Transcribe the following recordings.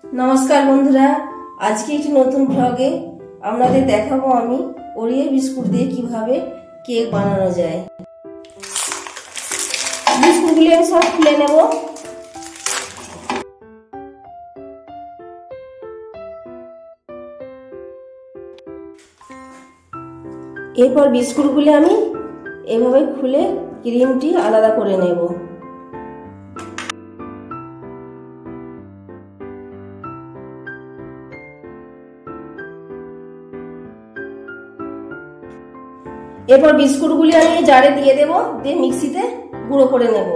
নমস্কার বন্ধুরা, আজকে একটি নতুন ব্লগে আপনাদের দেখাবো আমি ওরিও বিস্কুট দিয়ে কিভাবে কেক বানানো যায়। বিস্কুটগুলি আমি সব খুলে নেব। এরপর বিস্কুটগুলি আমি এভাবে খুলে ক্রিমটি আলাদা করে নেব। এরপর বিস্কুটগুলি আমি জারে দিয়ে দেব, দিয়ে মিক্সিতে গুঁড়ো করে নেব।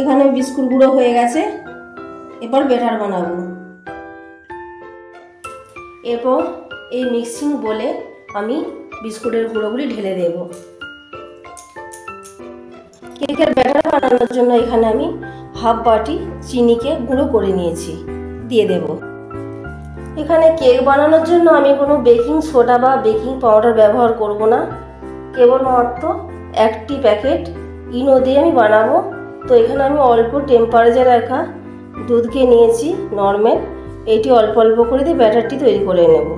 এখানে বিস্কুট গুঁড়ো হয়ে গেছে, এরপর ব্যাটার বানাবো। এরপর এই মিক্সিং বলে আমি বিস্কুটের গুঁড়োগুলি ঢেলে দেব। কেকের ব্যাটার বানানোর জন্য এখানে আমি হাফ বাটি চিনিকে গুঁড়ো করে নিয়েছি, দিয়ে দেব। এখানে কেক বানানোর জন্য আমি কোনো বেকিং সোডা বা বেকিং পাউডার ব্যবহার করব না, কেবলমাত্র একটি প্যাকেট ইনো দিয়ে আমি বানাবো। তো এখানে আমি অল্প টেম্পারেচার রাখা দুধকে নিয়েছি নর্মাল, এটি অল্প অল্প করে দিয়ে ব্যাটারটি তৈরি করে নেব।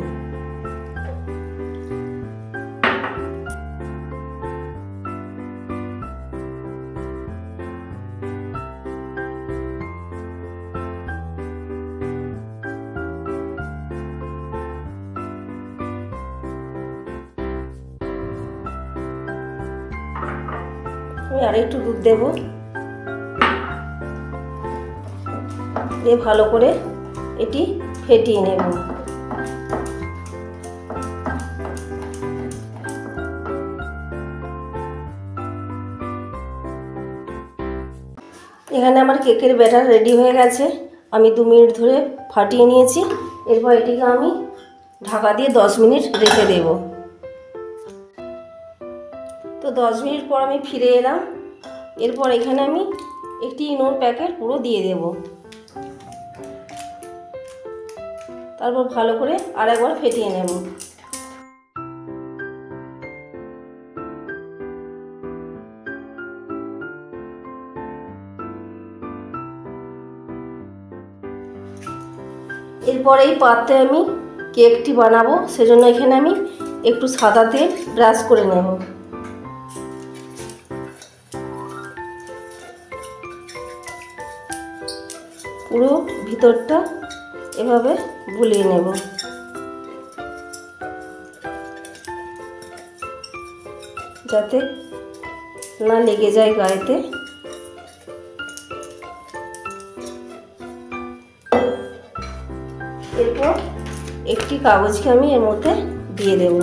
আমি আরেকটু দুধ দেব, দিয়ে ভালো করে এটি ফেটিয়ে নেব। এখানে আমার কেকের ব্যাটার রেডি হয়ে গেছে, আমি 2 মিনিট ধরে ফাটিয়ে নিয়েছি। এরপর এটিকে আমি ঢাকা দিয়ে 10 মিনিট রেখে দেব। তো 10 মিনিট পর আমি ফিরে এলাম। এরপর এখানে আমি একটি ইনোর প্যাকেট পুরো দিয়ে দেব, তারপর ভালো করে আরেকবার ফেটিয়ে নেব। এরপর এই পাত্রে আমি কেকটি বানাবো, সেজন্য এখানে আমি একটু সাদা তেল ব্রাশ করে নেব। পুরো ভিতরটা এভাবে বুলিয়ে নেব, যাতে না লেগে যায় গায়েতে। এরপর একটি কাগজকে আমি এর মধ্যে দিয়ে দেব।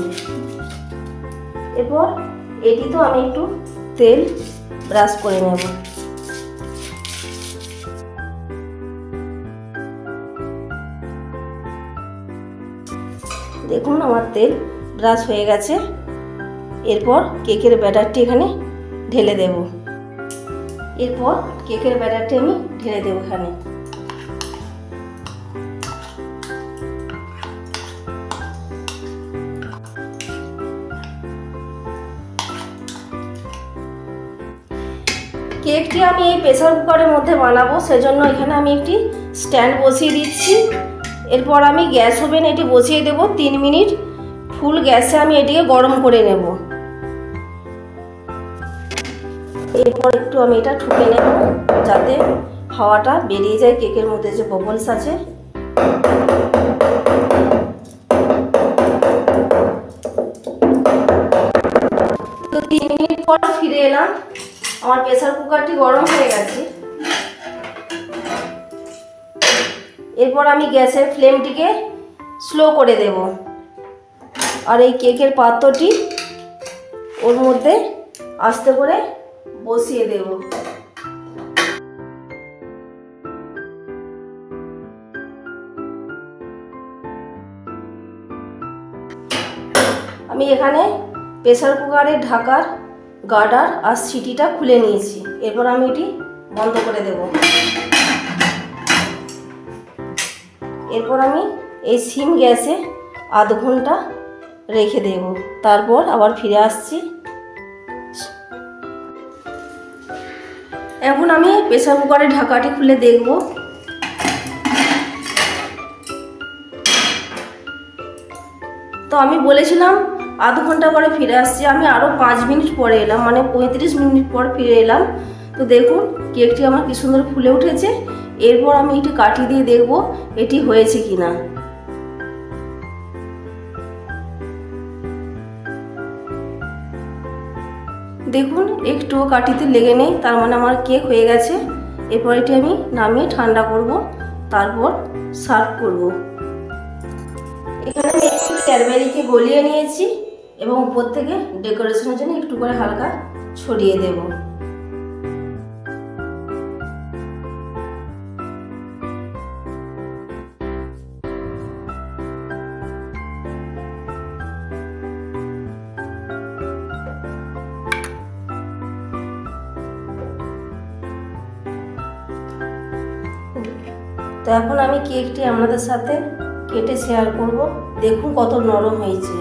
এরপর এটি তো আমি একটু তেল ব্রাশ করে নেব। দেখুন আমার তেল ব্রাশ হয়ে গেছে। এরপর কেকের ব্যাটারটি এখানে ঢেলে দেব। এরপর কেকের ব্যাটারটি আমি ঢেলে দেব এখানে। কেকটি আমি এই প্রেসার কুকারের মধ্যে বানাবো, সেজন্য এখানে আমি একটি স্ট্যান্ড বসিয়ে দিচ্ছি। এরপর আমি গ্যাস ওভেন এটি বসিয়ে দেব 3 মিনিট ফুল গ্যাসে আমি এটিকে গরম করে নেব। এরপর একটু আমি এটা ঠুকে নেব, যাতে হাওয়াটা বেরিয়ে যায় কেকের মধ্যে যে বাবলস আছে। তো 3 মিনিট পর ফিরে এলাম, আমার প্রেসার কুকারটি গরম হয়ে গেছে। এরপর আমি গ্যাসের ফ্লেমটিকে স্লো করে দেব, আর এই কেকের পাত্রটি ওর মধ্যে আস্তে করে বসিয়ে দেব। আমি এখানে প্রেসার কুকারের ঢাকার গার্ডার আর সিটিটা খুলে নিয়েছি। এরপর আমি এটি বন্ধ করে দেব। এরপর আমি এই সিম গ্যাসে আধ ঘন্টা রেখে দেব, তারপর আবার ফিরে আসছি। এখন আমি প্রেসার কুকারের ঢাকাটি খুলে দেখব। তো আমি বলেছিলাম আধ ঘন্টা পরে ফিরে আসছি, আমি আরও 5 মিনিট পরে এলাম, মানে 35 মিনিট পর ফিরে এলাম। তো দেখুন কেকটি আমার কি সুন্দর ফুলে উঠেছে। এরপর আমি এটি কাঠি দিয়ে দেখব এটি হয়েছে কিনা। দেখুন একটুও কাঠিতে লেগে নেই, তার মানে আমার কেক হয়ে গেছে। এরপর এটি আমি নামিয়ে ঠান্ডা করব, তারপর সার্ভ করব। এখানে আমি একটু ক্যাডবেরিকে গলিয়ে নিয়েছি এবং উপর থেকে ডেকোরেশনের জন্য একটু করে হালকা ছড়িয়ে দেব। তো এখন আমি কেকটি আপনাদের সাথে কেটে শেয়ার করব। দেখুন কত নরম হয়েছে।